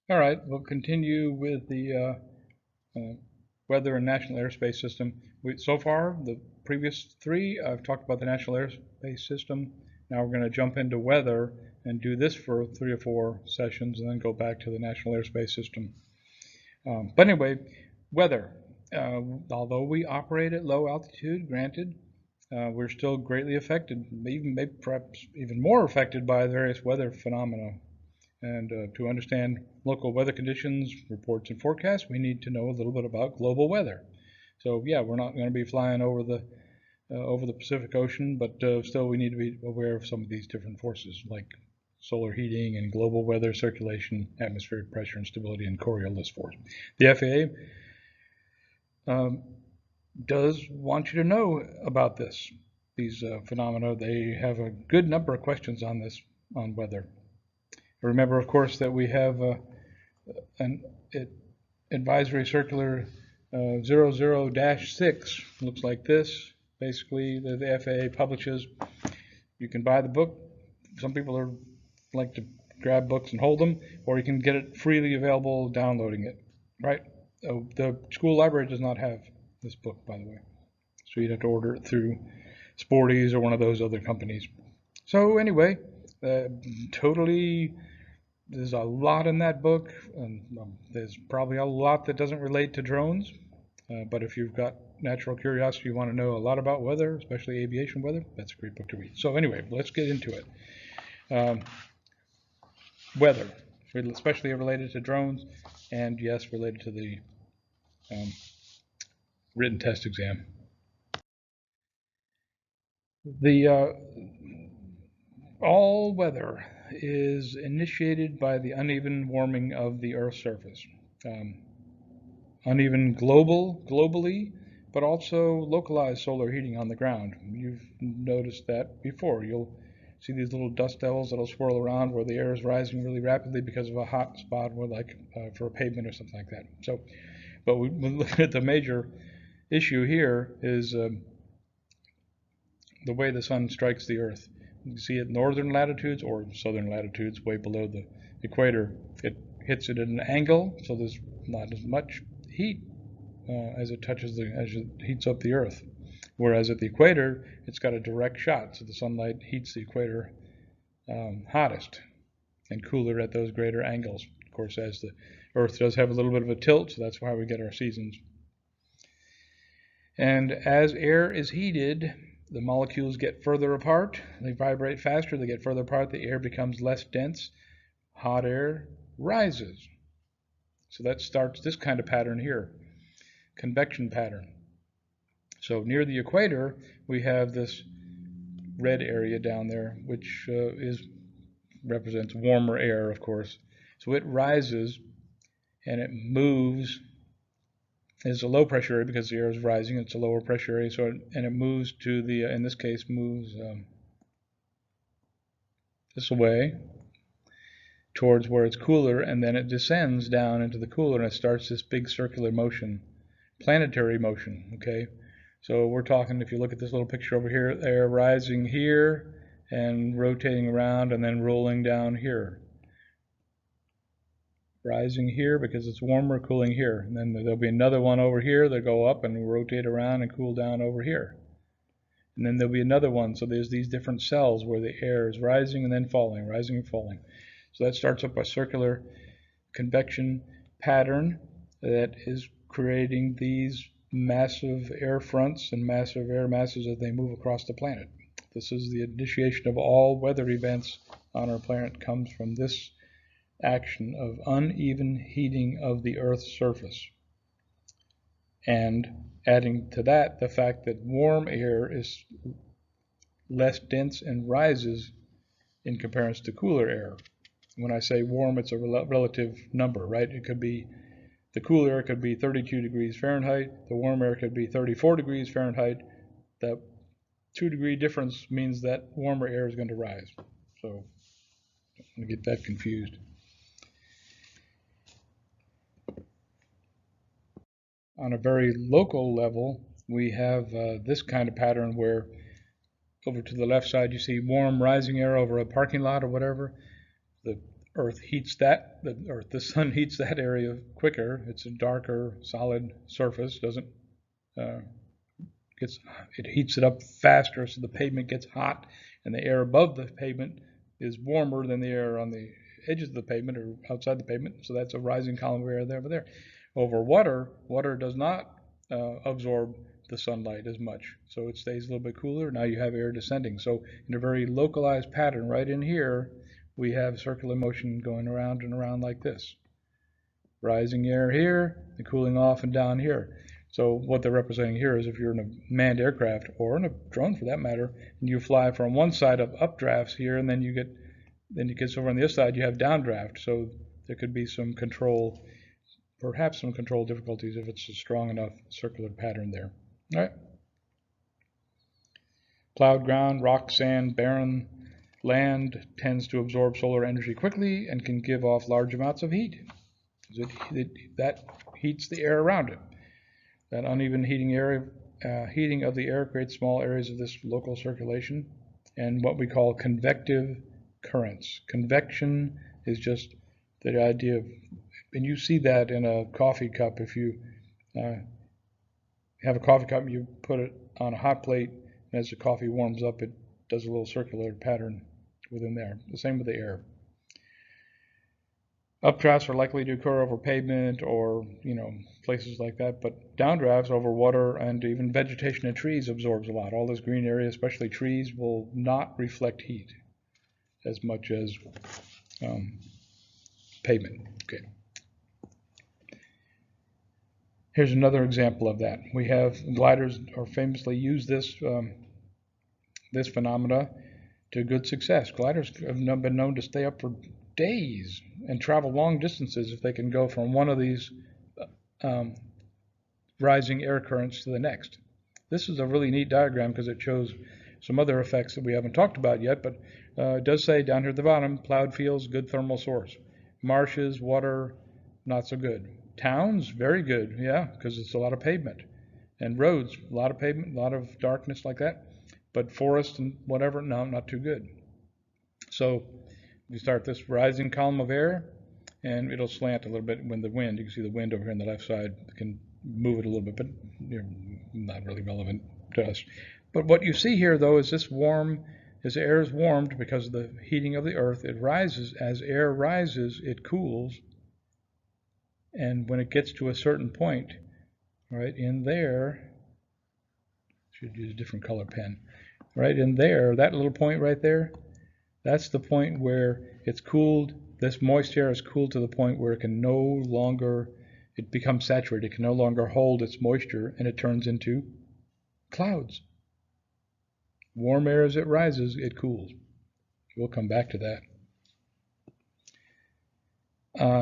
All right, we'll continue with the weather and national airspace system. So far, the previous three, I've talked about the national airspace system. Now we're going to jump into weather and do this for 3 or 4 sessions and then go back to the national airspace system. But anyway, weather. Although we operate at low altitude, granted, we're still greatly affected, maybe perhaps even more affected by various weather phenomena. And to understand local weather conditions, reports, and forecasts, we need to know a little bit about global weather. So yeah, we're not going to be flying over the Pacific Ocean, but still we need to be aware of some of these different forces like solar heating and global weather circulation, atmospheric pressure and stability, and Coriolis force. The FAA does want you to know about these phenomena. They have a good number of questions on weather. Remember, of course, that we have an advisory circular 00-6. Looks like this. Basically, the FAA publishes. You can buy the book. Some people like to grab books and hold them, or you can get it freely available downloading it. Right? The school library does not have this book, by the way, so you'd have to order it through Sporties or one of those other companies. So anyway, totally. There's a lot in that book, and there's probably a lot that doesn't relate to drones. But if you've got natural curiosity, you want to know a lot about weather, especially aviation weather, that's a great book to read. So anyway, let's get into it. Weather, especially related to drones, and yes, related to the written test exam. All weather is initiated by the uneven warming of the Earth's surface. Uneven globally, but also localized solar heating on the ground. You've noticed that before. You'll see these little dust devils that'll swirl around where the air is rising really rapidly because of a hot spot, or like for a pavement or something like that. So, but we look at the major issue here is the way the sun strikes the Earth. You can see at northern latitudes or southern latitudes, way below the equator, it hits it at an angle, so there's not as much heat as it heats up the Earth. Whereas at the equator, it's got a direct shot, so the sunlight heats the equator hottest and cooler at those greater angles. Of course, as the Earth does have a little bit of a tilt, so that's why we get our seasons. And as air is heated, the molecules get further apart, they vibrate faster, they get further apart, the air becomes less dense, hot air rises. So that starts this kind of pattern here, convection pattern. So near the equator, we have this red area down there, which represents warmer air, of course. So it rises and it moves. It's a low pressure area because the air is rising. It's a lower pressure area, and it moves to the, in this case, moves this way towards where it's cooler, and then it descends down into the cooler, and it starts this big circular motion, planetary motion. Okay, so we're talking. If you look at this little picture over here, air rising here and rotating around, and then rolling down here. Rising here because it's warmer, cooling here. And then there'll be another one over here that go up and rotate around and cool down over here. And then there'll be another one. So there's these different cells where the air is rising and then falling, rising and falling. So that starts up a circular convection pattern that is creating these massive air fronts and massive air masses as they move across the planet. This is the initiation of all weather events on our planet, comes from this action of uneven heating of the Earth's surface. And adding to that the fact that warm air is less dense and rises in comparison to cooler air. When I say warm, it's a relative number, right? It could be, the cool air could be 32 degrees Fahrenheit, the warm air could be 34 degrees Fahrenheit. That 2-degree difference means that warmer air is going to rise. So don't get that confused. On a very local level, we have this kind of pattern where over to the left side you see warm rising air over a parking lot or whatever. The Earth heats that, the sun heats that area quicker. It's a darker, solid surface. Doesn't it heats it up faster, so the pavement gets hot, and the air above the pavement is warmer than the air on the edges of the pavement or outside the pavement. So that's a rising column of air there over there. Over water, water does not absorb the sunlight as much, so it stays a little bit cooler. Now you have air descending. So in a very localized pattern right in here, we have circular motion going around and around like this. Rising air here, and cooling off and down here. So what they're representing here is if you're in a manned aircraft, or in a drone for that matter, and you fly from one side of updrafts here, and then you get over on the other side, you have downdraft. So there could be some control, perhaps some control difficulties if it's a strong enough circular pattern there. All right. Plowed ground, rock, sand, barren land tends to absorb solar energy quickly and can give off large amounts of heat. That heats the air around it. That uneven heating of the air creates small areas of this local circulation and what we call convective currents. Convection is just the idea of, and you see that in a coffee cup. If you have a coffee cup, you put it on a hot plate, and as the coffee warms up, it does a little circular pattern within there. The same with the air. Updrafts are likely to occur over pavement or, places like that, but downdrafts over water and even vegetation and trees absorbs a lot. All this green area, especially trees, will not reflect heat as much as pavement. Okay. Here's another example of that. We have gliders are famously use this this phenomena to good success. Gliders have been known to stay up for days and travel long distances if they can go from one of these rising air currents to the next. This is a really neat diagram because it shows some other effects that we haven't talked about yet, but it does say down here at the bottom, plowed fields, good thermal source. Marshes, water, not so good. Towns, very good, yeah, because it's a lot of pavement. And roads, a lot of pavement, a lot of darkness like that. But forests and whatever, no, not too good. So we start this rising column of air, and it'll slant a little bit when the wind, you can see the wind over here on the left side, can move it a little bit, but not really relevant to us. But what you see here, though, is this as air is warmed because of the heating of the earth, it rises. As air rises, it cools. And when it gets to a certain point, right in there, should use a different color pen, right in there, that little point right there, that's the point where it's cooled. This moist air is cooled to the point where it can no longer, it becomes saturated. It can no longer hold its moisture, and it turns into clouds. Warm air, as it rises, it cools. We'll come back to that.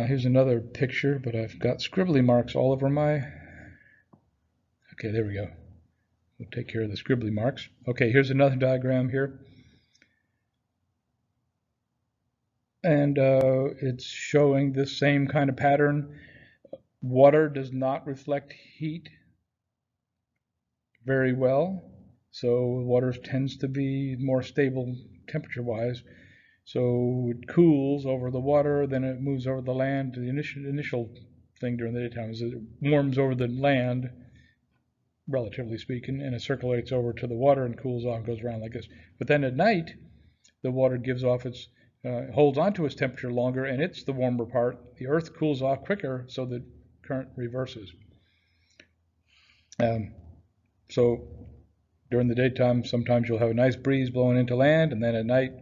Here's another picture, but I've got scribbly marks all over my... Okay, there we go. We'll take care of the scribbly marks. Okay, here's another diagram here. And it's showing this same kind of pattern. Water does not reflect heat very well, so water tends to be more stable temperature-wise. So it cools over the water, then it moves over the land. The initial thing during the daytime is it warms over the land, relatively speaking, and it circulates over to the water and cools off and goes around like this. But then at night, the water gives off its, holds onto its temperature longer, and it's the warmer part. The earth cools off quicker, so the current reverses. So during the daytime, sometimes you'll have a nice breeze blowing into land, and then at night,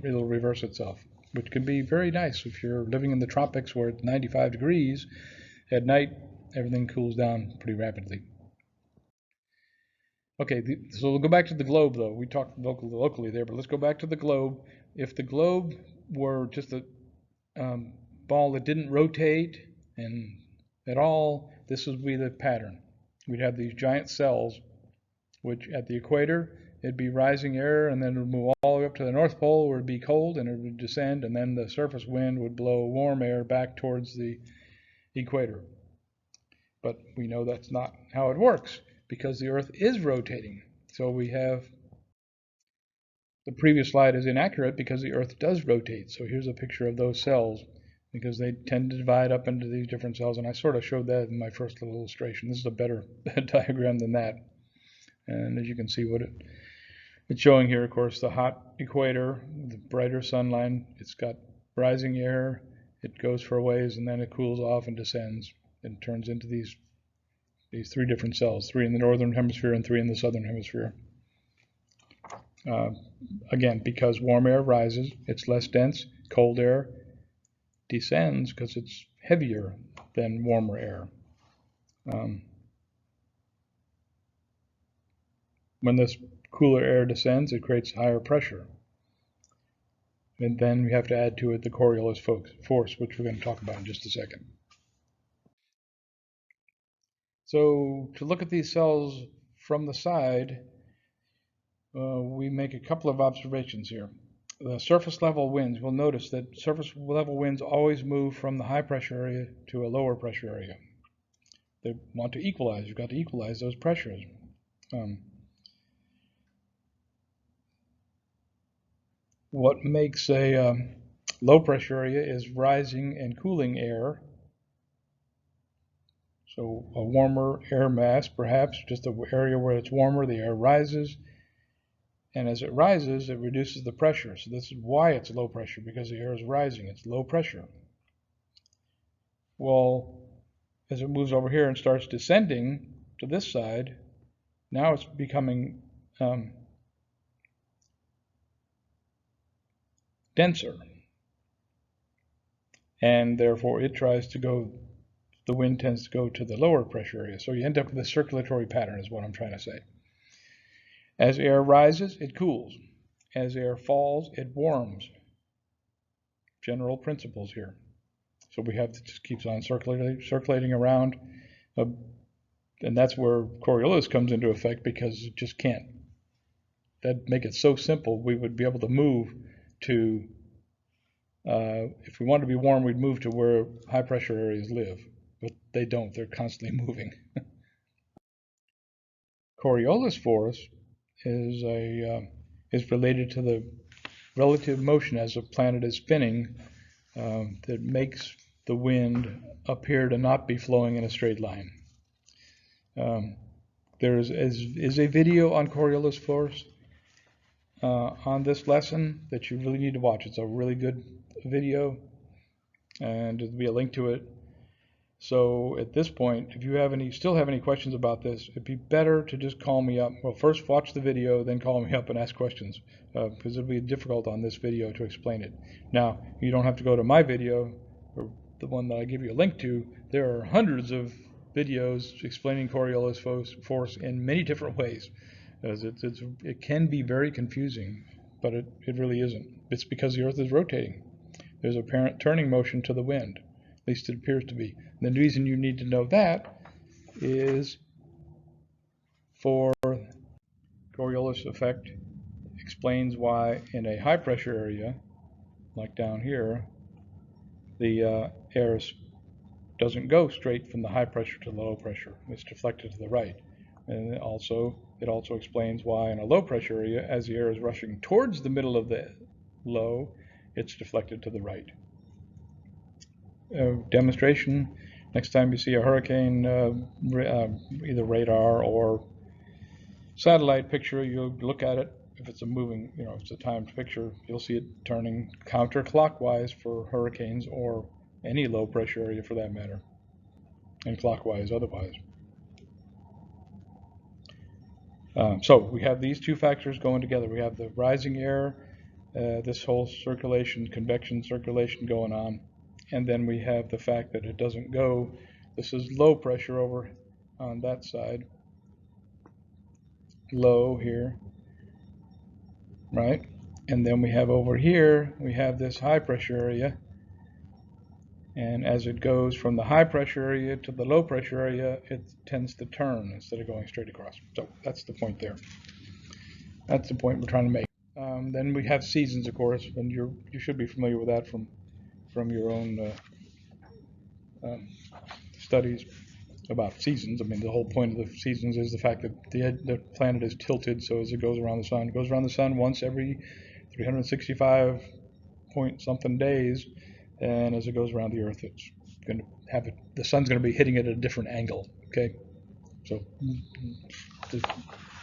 it'll reverse itself, which can be very nice if you're living in the tropics where it's 95 degrees. At night, everything cools down pretty rapidly. Okay, so we'll go back to the globe, though. We talked locally there, but let's go back to the globe. If the globe were just a ball that didn't rotate and at all, this would be the pattern. We'd have these giant cells, which at the equator, it'd be rising air, and then it would move all the way up to the North Pole where it'd be cold, and it would descend, and then the surface wind would blow warm air back towards the equator. But we know that's not how it works, because the Earth is rotating. So we have the previous slide is inaccurate because the Earth does rotate. So here's a picture of those cells because they tend to divide up into these different cells. And I sort of showed that in my first little illustration. This is a better diagram than that. And as you can see what it's showing here, of course, the hot equator, the brighter sun line, it's got rising air, it goes for a ways, and then it cools off and descends and turns into these three different cells, 3 in the northern hemisphere and 3 in the southern hemisphere. Again, because warm air rises, it's less dense. Cold air descends because it's heavier than warmer air. When this cooler air descends, it creates higher pressure. And then we have to add to it the Coriolis force, which we're going to talk about in just a second. So to look at these cells from the side, we make a couple of observations here. The surface level winds, we'll notice that surface level winds always move from the high pressure area to a lower pressure area. They want to equalize. You've got to equalize those pressures. What makes a low pressure area is rising and cooling air. So a warmer air mass, perhaps, just an area where it's warmer, the air rises. And as it rises, it reduces the pressure. So this is why it's low pressure, because the air is rising. It's low pressure. Well, as it moves over here and starts descending to this side, now it's becoming denser. And therefore, it tries to go, the wind tends to go to the lower pressure area. So you end up with a circulatory pattern is what I'm trying to say. As air rises, it cools. As air falls, it warms. General principles here. So we have, it just keeps on circulating around. And that's where Coriolis comes into effect, because it just can't. That'd make it so simple, we would be able to move to, if we wanted to be warm, we'd move to where high pressure areas live. But they don't, they're constantly moving. Coriolis force is related to the relative motion as a planet is spinning that makes the wind appear to not be flowing in a straight line. There is a video on Coriolis force on this lesson that you really need to watch. It's a really good video, and there'll be a link to it. So at this point, if you still have any questions about this, it'd be better to just call me up. Well, first watch the video, then call me up and ask questions, because it'll be difficult on this video to explain it. Now, you don't have to go to my video, or the one that I give you a link to. There are hundreds of videos explaining Coriolis force in many different ways. As it can be very confusing, but it really isn't. It's because the Earth is rotating. There's apparent turning motion to the wind. At least it appears to be. And the reason you need to know that is for Coriolis effect explains why in a high pressure area, like down here, the air doesn't go straight from the high pressure to the low pressure. It's deflected to the right. And it also explains why in a low pressure area, as the air is rushing towards the middle of the low, it's deflected to the right. Demonstration, next time you see a hurricane, either radar or satellite picture, you'll look at it. If it's a moving, if it's a timed picture, you'll see it turning counterclockwise for hurricanes or any low pressure area for that matter, and clockwise otherwise. So we have these two factors going together. We have the rising air, this whole circulation, convection circulation going on. And then we have the fact that it doesn't go. This is low pressure over on that side. Low here, right? And then we have over here, we have this high pressure area. And as it goes from the high pressure area to the low pressure area, it tends to turn instead of going straight across. So that's the point there. That's the point we're trying to make. Then we have seasons, of course, and you should be familiar with that from your own studies. about seasons. I mean, the whole point of the seasons is the fact that the planet is tilted, so as it goes around the sun, it goes around the sun once every 365 point something days, and as it goes around the Earth, it's going to have the sun's going to be hitting it at a different angle. Okay, so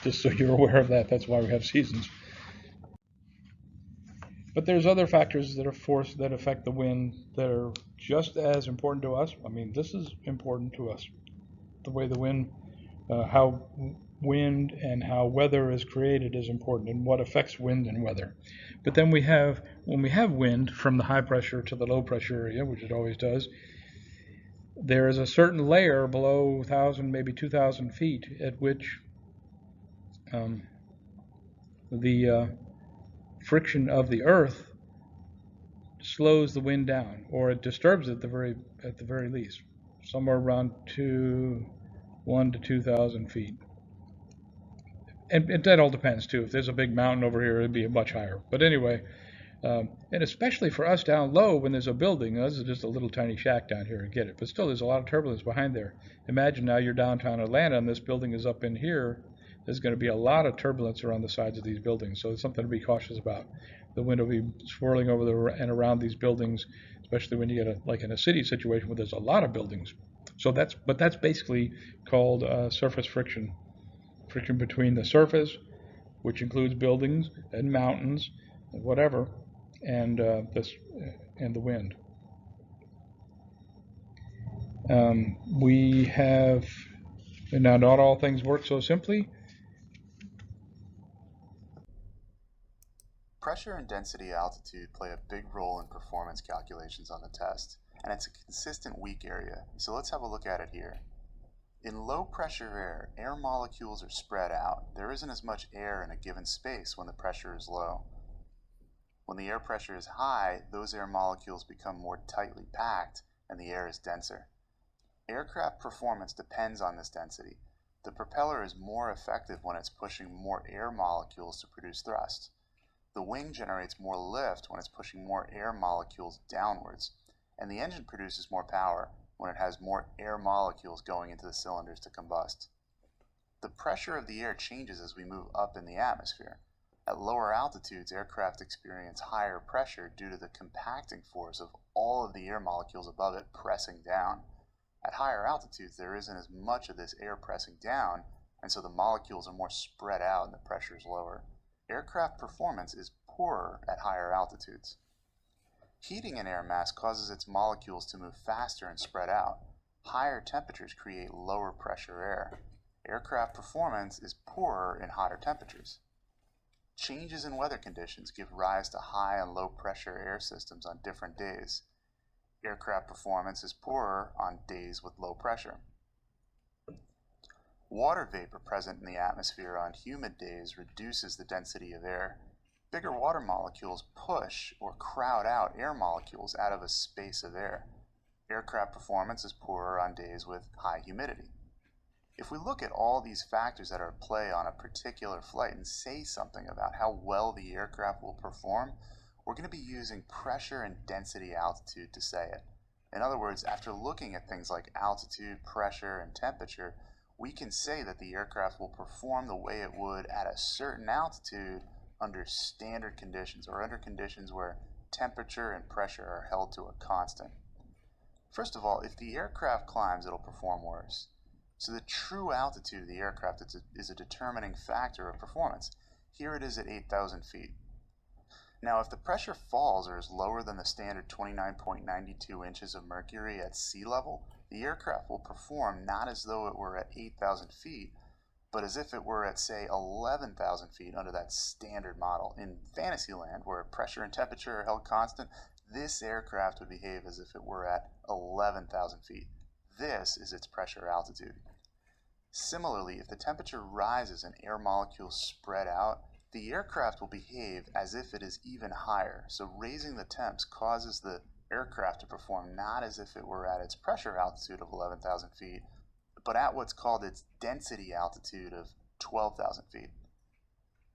just so you're aware of that, that's why we have seasons. But there's other factors that affect the wind that are just as important to us. I mean, this is important to us. The way the wind, how wind and how weather is created is important, and what affects wind and weather. But then when we have wind from the high pressure to the low pressure area, which it always does, there is a certain layer below 1,000, maybe 2,000 feet at which the friction of the earth slows the wind down, or it disturbs it at the very least, somewhere around 1 to 2,000 feet. And that all depends too. If there's a big mountain over here, it'd be much higher. But anyway, and especially for us down low when there's a building. This is just a little tiny shack down here, I get it. But still, there's a lot of turbulence behind there. Imagine now you're downtown Atlanta and this building is up in here. There's going to be a lot of turbulence around the sides of these buildings, so it's something to be cautious about. The wind will be swirling over and around these buildings, especially when you get like in a city situation where there's a lot of buildings. So that's basically called surface friction. Friction between the surface, which includes buildings and mountains and whatever, and the wind. We have, and now not all things work so simply. Pressure and density altitude play a big role in performance calculations on the test, and it's a consistent weak area, so let's have a look at it here. In low pressure air molecules are spread out. There isn't as much air in a given space when the pressure is low. When the air pressure is high, those air molecules become more tightly packed and the air is denser. Aircraft performance depends on this density. The propeller is more effective when it's pushing more air molecules to produce thrust. The wing generates more lift when it's pushing more air molecules downwards, and the engine produces more power when it has more air molecules going into the cylinders to combust. The pressure of the air changes as we move up in the atmosphere. At lower altitudes, aircraft experience higher pressure due to the compacting force of all of the air molecules above it pressing down. At higher altitudes, there isn't as much of this air pressing down, and so the molecules are more spread out and the pressure is lower. Aircraft performance is poorer at higher altitudes. Heating an air mass causes its molecules to move faster and spread out. Higher temperatures create lower pressure air. Aircraft performance is poorer in hotter temperatures. Changes in weather conditions give rise to high and low pressure air systems on different days. Aircraft performance is poorer on days with low pressure. Water vapor present in the atmosphere on humid days reduces the density of air. Bigger water molecules push or crowd out air molecules out of a space of air. Aircraft performance is poorer on days with high humidity. If we look at all these factors that are at play on a particular flight and say something about how well the aircraft will perform, we're going to be using pressure and density altitude to say it. In other words, after looking at things like altitude, pressure, and temperature, we can say that the aircraft will perform the way it would at a certain altitude under standard conditions, or under conditions where temperature and pressure are held to a constant. First of all, if the aircraft climbs, it'll perform worse. So the true altitude of the aircraft is a determining factor of performance. Here it is at 8,000 feet. Now, if the pressure falls or is lower than the standard 29.92 inches of mercury at sea level, the aircraft will perform not as though it were at 8,000 feet, but as if it were at, say, 11,000 feet under that standard model. In Fantasyland, where pressure and temperature are held constant, this aircraft would behave as if it were at 11,000 feet. This is its pressure altitude. Similarly, if the temperature rises and air molecules spread out, the aircraft will behave as if it is even higher. So raising the temps causes the aircraft to perform not as if it were at its pressure altitude of 11,000 feet, but at what's called its density altitude of 12,000 feet.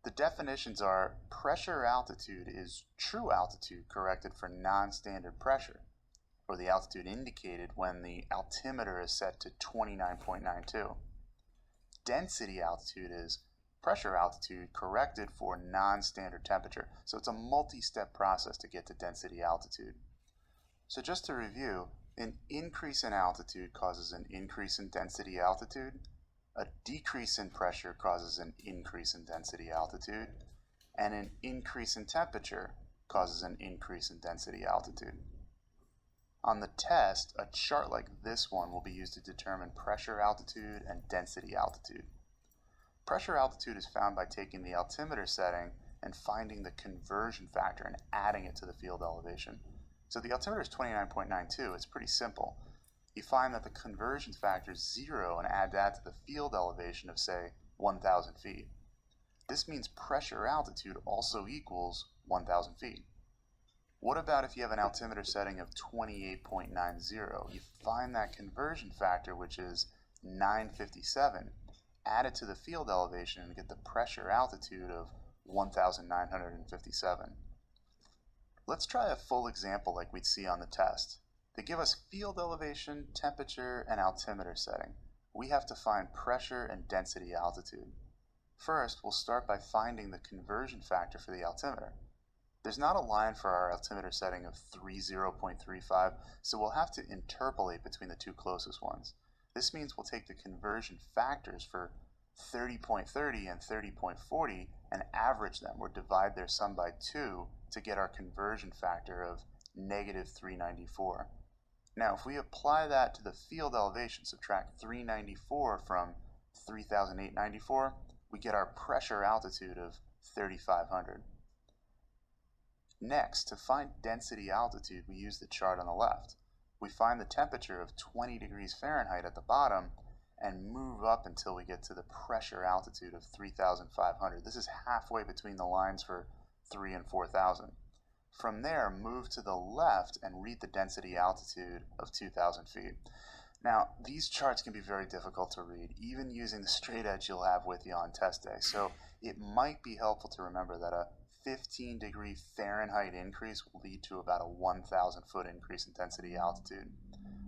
The definitions are: pressure altitude is true altitude corrected for non-standard pressure. or the altitude indicated when the altimeter is set to 29.92. Density altitude is pressure altitude corrected for non-standard temperature. So it's a multi-step process to get to density altitude. So just to review, an increase in altitude causes an increase in density altitude. A decrease in pressure causes an increase in density altitude. And an increase in temperature causes an increase in density altitude. On the test, a chart like this one will be used to determine pressure altitude and density altitude. Pressure altitude is found by taking the altimeter setting and finding the conversion factor and adding it to the field elevation. So the altimeter is 29.92. It's pretty simple. You find that the conversion factor is 0 and add that to the field elevation of, say, 1,000 feet. This means pressure altitude also equals 1,000 feet. What about if you have an altimeter setting of 28.90? You find that conversion factor, which is 957, add it to the field elevation and get the pressure altitude of 1,957. Let's try a full example like we'd see on the test. They give us field elevation, temperature, and altimeter setting. We have to find pressure and density altitude. First, we'll start by finding the conversion factor for the altimeter. There's not a line for our altimeter setting of 30.35, so we'll have to interpolate between the two closest ones. This means we'll take the conversion factors for 30.30 and 30.40 and average them, or divide their sum by 2 to get our conversion factor of -394. Now, if we apply that to the field elevation, subtract 394 from 3,894, we get our pressure altitude of 3,500. Next, to find density altitude, we use the chart on the left. We find the temperature of 20 degrees Fahrenheit at the bottom and move up until we get to the pressure altitude of 3,500. This is halfway between the lines for 3 and 4,000. From there, move to the left and read the density altitude of 2,000 feet. Now, these charts can be very difficult to read, even using the straight edge you'll have with you on test day. So it might be helpful to remember that a 15-degree Fahrenheit increase will lead to about a 1,000-foot increase in density altitude.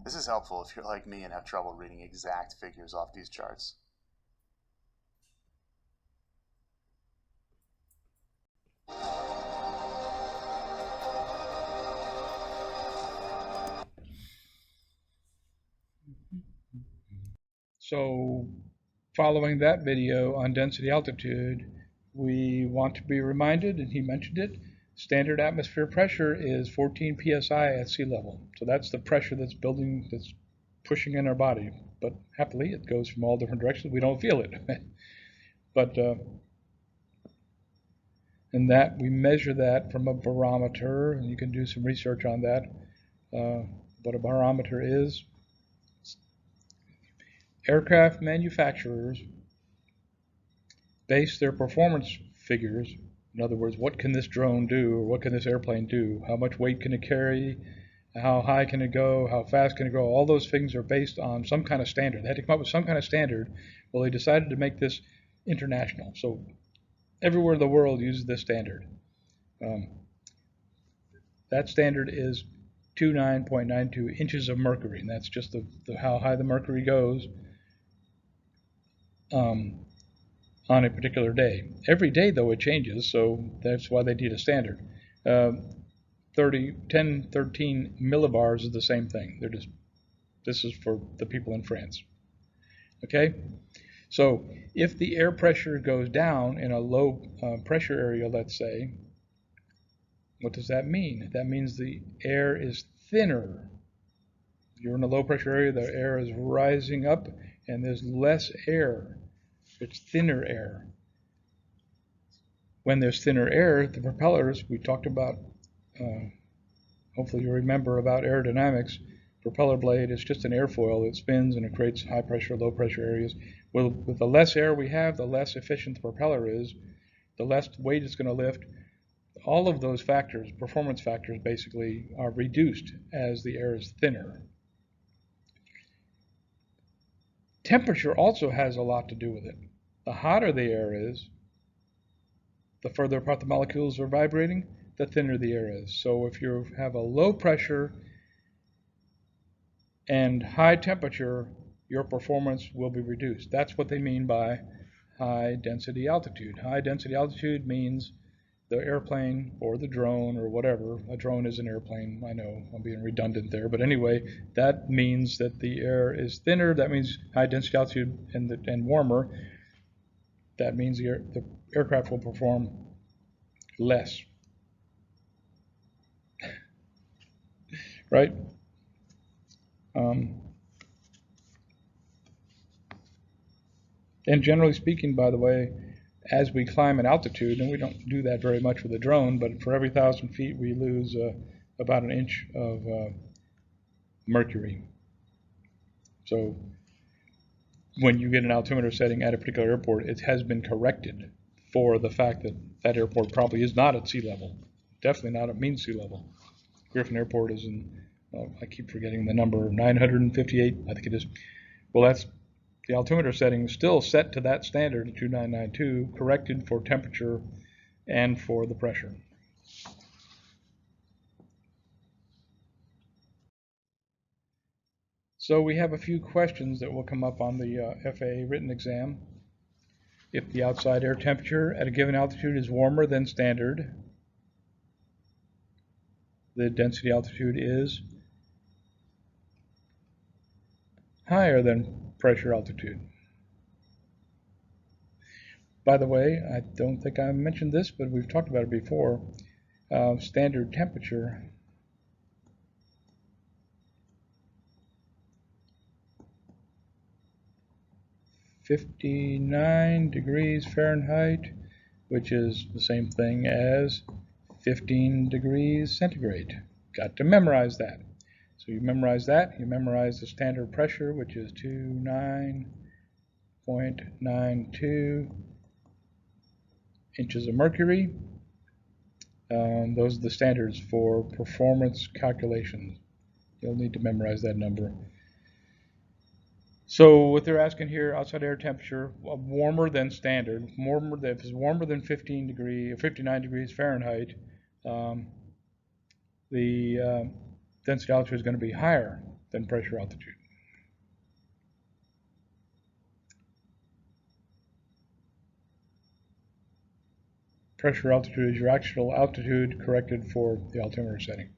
This is helpful if you're like me and have trouble reading exact figures off these charts. So, following that video on density altitude, we want to be reminded, and he mentioned it, standard atmosphere pressure is 14 psi at sea level. So that's the pressure that's building, that's pushing in our body. But happily, it goes from all different directions. We don't feel it. But and that we measure that from a barometer, and you can do some research on that. What a barometer is. Aircraft manufacturers base their performance figures, in other words, what can this drone do, or what can this airplane do, how much weight can it carry, how high can it go, how fast can it go, all those things are based on some kind of standard. They had to come up with some kind of standard. Well, they decided to make this international, so everywhere in the world uses this standard. That standard is 29.92 inches of mercury, and that's just how high the mercury goes on a particular day. Every day, though, it changes, so that's why they need a standard. 13 millibars is the same thing. This is for the people in France. Okay? So if the air pressure goes down in a low pressure area, let's say, what does that mean? That means the air is thinner. If you're in a low pressure area, the air is rising up and there's less air. It's thinner air. When there's thinner air, the propellers, we talked about, hopefully you remember about aerodynamics, propeller blade is just an airfoil that spins and it creates high pressure, low pressure areas. Well, with the less air we have, the less efficient the propeller is, the less weight it's going to lift. All of those factors, performance factors basically, are reduced as the air is thinner. Temperature also has a lot to do with it. The hotter the air is, the further apart the molecules are vibrating, the thinner the air is. So if you have a low pressure and high temperature, your performance will be reduced. That's what they mean by high density altitude. High density altitude means the airplane or the drone or whatever. A drone is an airplane. I know I'm being redundant there, but anyway, that means that the air is thinner. That means high density altitude and warmer. That means the aircraft will perform less, right? And generally speaking, by the way, as we climb in altitude, and we don't do that very much with a drone, but for every 1,000 feet we lose about an inch of mercury. So when you get an altimeter setting at a particular airport, it has been corrected for the fact that that airport probably is not at sea level, definitely not at mean sea level. Griffin Airport is in, I keep forgetting the number, 958, I think it is. Well, that's the altimeter setting is still set to that standard, 2992, corrected for temperature and for the pressure. So we have a few questions that will come up on the FAA written exam. If the outside air temperature at a given altitude is warmer than standard, the density altitude is higher than pressure altitude. By the way, I don't think I mentioned this, but we've talked about it before. Standard temperature (59 degrees Fahrenheit), which is the same thing as 15 degrees centigrade. Got to memorize that. So you memorize that. You memorize the standard pressure, which is 29.92 inches of mercury. Those are the standards for performance calculations. You'll need to memorize that number. So what they're asking here, outside air temperature, warmer than standard, if it's warmer than 15 degrees or 59 degrees Fahrenheit, the density altitude is going to be higher than pressure altitude. Pressure altitude is your actual altitude corrected for the altimeter setting.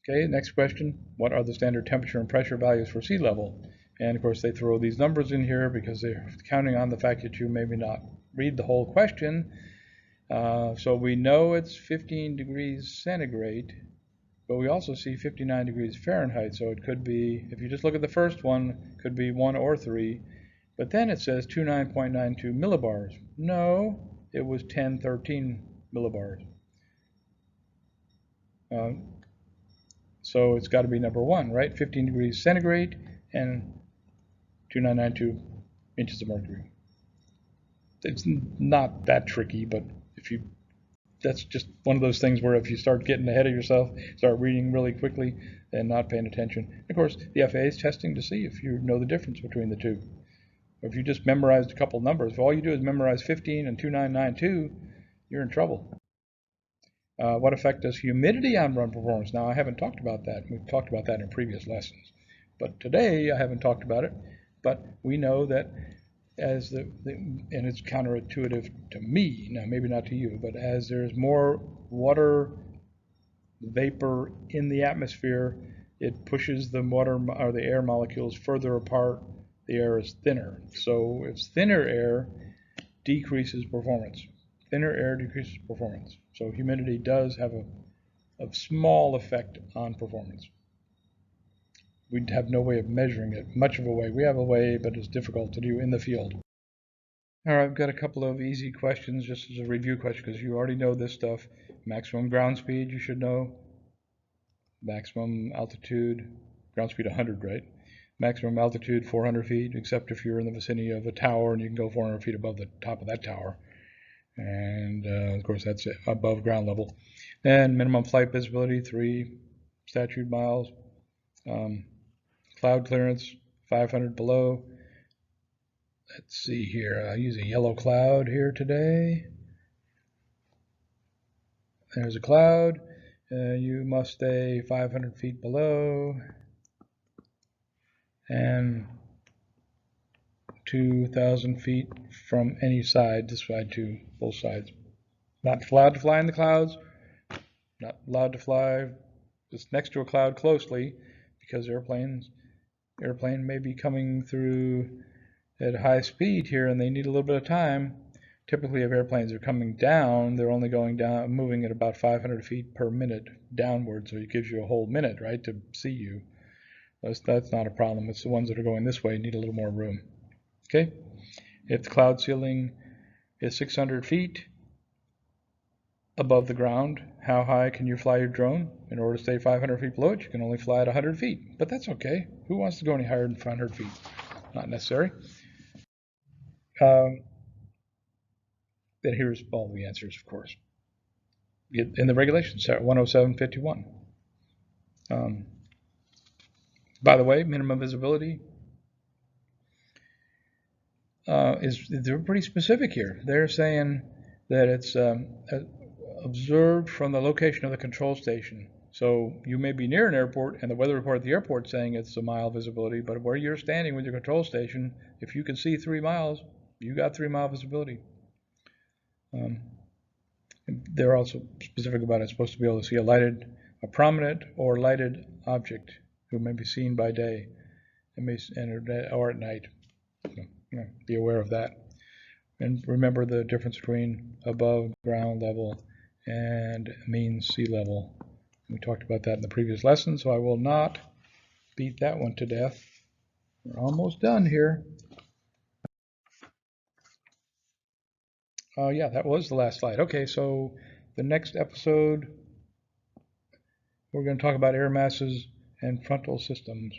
Okay, next question. What are the standard temperature and pressure values for sea level? And of course they throw these numbers in here because they're counting on the fact that you maybe not read the whole question. So we know it's 15 degrees centigrade, but we also see 59 degrees Fahrenheit. So it could be, if you just look at the first one, it could be 1 or 3. But then it says 29.92 millibars. No, it was 1013 millibars. So it's got to be number 1, right? 15 degrees centigrade and 2992 inches of mercury. It's not that tricky, but that's just one of those things where if you start getting ahead of yourself, start reading really quickly and not paying attention. Of course, the FAA is testing to see if you know the difference between the two. If you just memorized a couple numbers, if all you do is memorize 15 and 2992, you're in trouble. What effect does humidity on run performance? Now, I haven't talked about that. We've talked about that in previous lessons. But today, I haven't talked about it. But we know that as and it's counterintuitive to me, now maybe not to you, but as there's more water vapor in the atmosphere, it pushes the water or the air molecules further apart. The air is thinner. So if thinner air decreases performance. Thinner air decreases performance. So humidity does have a small effect on performance. We'd have no way of measuring it, much of a way. We have a way, but it's difficult to do in the field. All right, I've got a couple of easy questions just as a review question because you already know this stuff. Maximum ground speed, you should know. Maximum altitude, ground speed 100, right? Maximum altitude 400 feet, except if you're in the vicinity of a tower and you can go 400 feet above the top of that tower. And of course that's above ground level. Then minimum flight visibility, 3 statute miles. Cloud clearance, 500 below. Let's see here, I'll use a yellow cloud here today. There's a cloud. You must stay 500 feet below. and 2,000 feet from any side, this side to both sides. Not allowed to fly in the clouds, not allowed to fly just next to a cloud closely, because airplane may be coming through at high speed here and they need a little bit of time. Typically, if airplanes are coming down, they're only going down, moving at about 500 feet per minute downward, so it gives you a whole minute, right, to see you. That's not a problem. It's the ones that are going this way need a little more room. Okay? If the cloud ceiling is 600 feet above the ground, how high can you fly your drone? In order to stay 500 feet below it, you can only fly at 100 feet. But that's okay. Who wants to go any higher than 500 feet? Not necessary. Then here's all the answers, of course. In the regulations, 107.51. By the way, minimum visibility they're pretty specific here. They're saying that it's observed from the location of the control station. So you may be near an airport, and the weather report at the airport saying it's a mile visibility, but where you're standing with your control station, if you can see 3 miles, you got 3 mile visibility. They're also specific about it's supposed to be able to see a prominent or lighted object who may be seen by day or at night. So, be aware of that. And remember the difference between above ground level and mean sea level. We talked about that in the previous lesson, so I will not beat that one to death. We're almost done here. Oh yeah, that was the last slide. Okay, so the next episode, we're going to talk about air masses and frontal systems.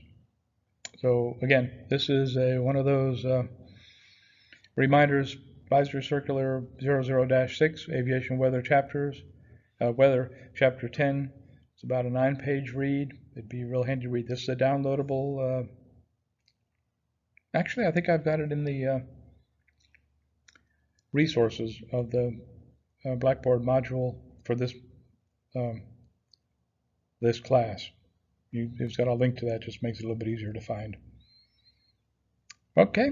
So again, this is one of those reminders, Advisory Circular 00-6, Aviation Weather Chapters, Weather Chapter 10. It's about a 9-page read. It'd be real handy to read. This is a downloadable. Actually, I think I've got it in the resources of the Blackboard module for this this class. It's got a link to that. Just makes it a little bit easier to find. Okay.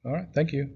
All right. Thank you.